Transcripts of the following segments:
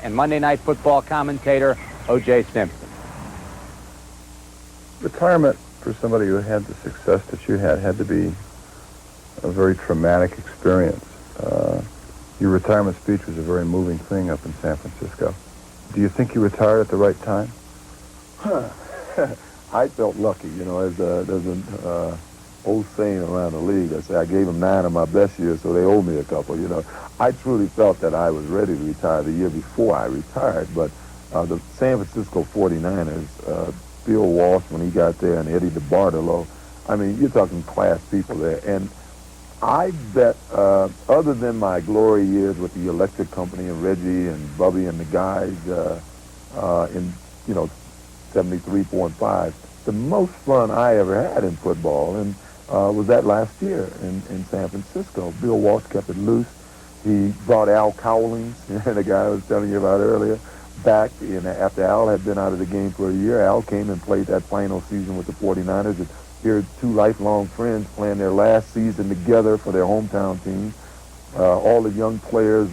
and Monday Night Football commentator, O.J. Simpson. Retirement for somebody who had the success that you had to be a very traumatic experience. Your retirement speech was a very moving thing up in San Francisco. Do you think you retired at the right time? I felt lucky, you know. There's an old saying around the league that say I gave them 9 of my best years, so they owe me a couple, you know. I truly felt that I was ready to retire the year before I retired, but the San Francisco 49ers, Bill Walsh, when he got there, and Eddie DeBartolo, I mean, you're talking class people there. And I bet, other than my glory years with the electric company and Reggie and Bubby and the guys in, you know, 73, 4, and 5, the most fun I ever had in football and was that last year in San Francisco. Bill Walsh kept it loose. He brought Al Cowlings, the guy I was telling you about earlier, back. And after Al had been out of the game for a year, Al came and played that final season with the 49ers. And here are 2 lifelong friends playing their last season together for their hometown team. All the young players,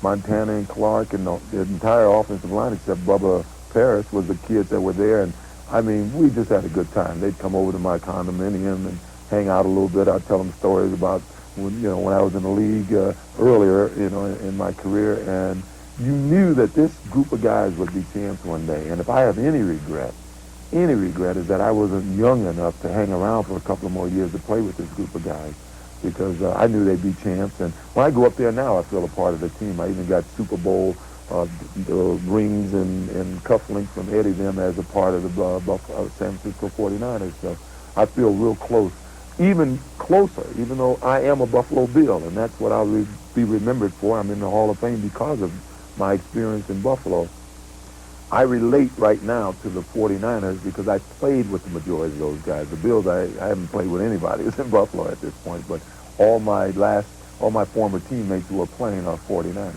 Montana and Clark, and the entire offensive line except Bubba Paris was the kids that were there. And I mean, we just had a good time. They'd come over to my condominium and hang out a little bit. I'd tell them stories about when I was in the league earlier, you know, in my career. And you knew that this group of guys would be champs one day. And if I have any regret is that I wasn't young enough to hang around for a couple of more years to play with this group of guys, because I knew they'd be champs. And when I go up there now, I feel a part of the team. I even got Super Bowl rings and cufflinks from Eddie them as a part of the San Francisco 49ers. So I feel real close, even closer, even though I am a Buffalo Bill, and that's what I'll be remembered for. I'm in the Hall of Fame because of my experience in Buffalo. I relate right now to the 49ers because I played with the majority of those guys. The Bills, I haven't played with anybody who's in Buffalo at this point, but all my former teammates who are playing are 49ers.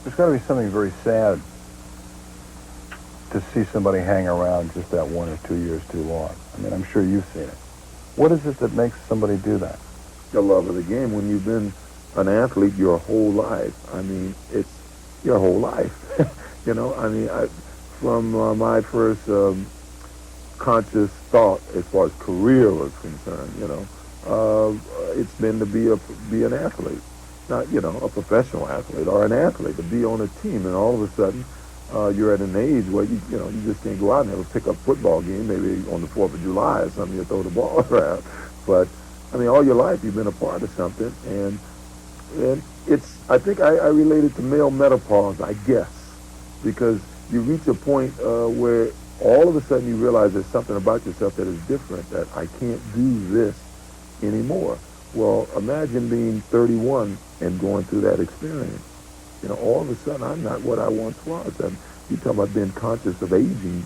There's got to be something very sad to see somebody hang around just that 1 or 2 years too long. I mean, I'm sure you've seen it. What is it that makes somebody do that? The love of the game. When you've been an athlete your whole life, I mean, it's your whole life. You know, I mean, from my first conscious thought as far as career was concerned, you know, it's been to be an athlete. Not, you know, a professional athlete or an athlete, to be on a team, and all of a sudden you're at an age where you just can't go out and have a pickup football game, maybe on the 4th of July or something, you throw the ball around. But I mean, all your life you've been a part of something, and it's, I think I relate it to male menopause, I guess, because you reach a point where all of a sudden you realize there's something about yourself that is different, that I can't do this anymore. Well, imagine being 31 and going through that experience. You know, all of a sudden, I'm not what I once was. And you talk about being conscious of aging.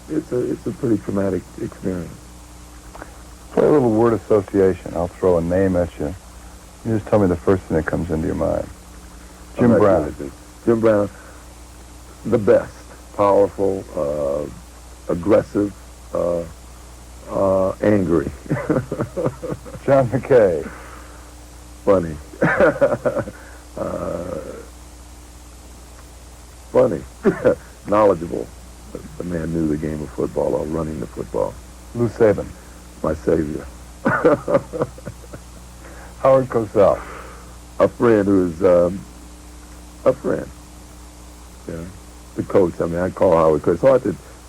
It's a pretty traumatic experience. Play a little word association. I'll throw a name at you. You just tell me the first thing that comes into your mind. Jim Brown. Jim Brown, the best. Powerful, aggressive, angry. John McKay. Funny. Funny. Knowledgeable. The man knew the game of football, or running the football. Lou Saban. My savior. Howard Cosell. A friend who's a friend. Yeah. The coach. I mean, I call Howard because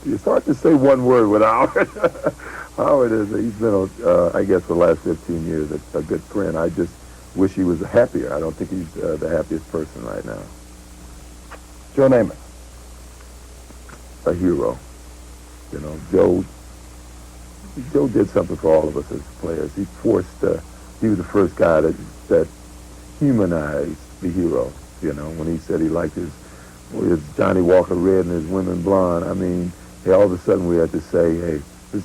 it's hard to say one word with Howard. Howard he's been, I guess, for the last 15 years, a good friend. I just wish he was happier. I don't think he's the happiest person right now. Joe Namath. A hero. You know, Joe did something for all of us as players. He was the first guy that humanized the hero. You know, when he said he liked his Johnny Walker red and his women blonde, I mean, all of a sudden we had to say, hey, this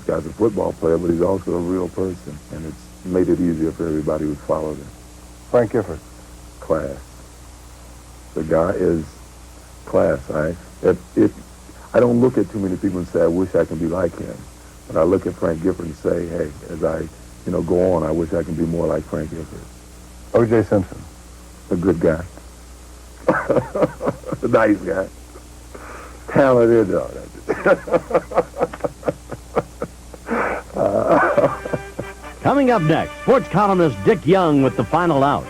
guy's a football player, but he's also a real person. And it's made it easier for everybody who followed him. Frank Gifford. Class. The guy is class. I don't look at too many people and say, I wish I can be like him. But I look at Frank Gifford and say, hey, as I go on, I wish I can be more like Frank Gifford. O.J. Simpson. A good guy. Nice guy. Talented. Coming up next, sports columnist Dick Young with the final out.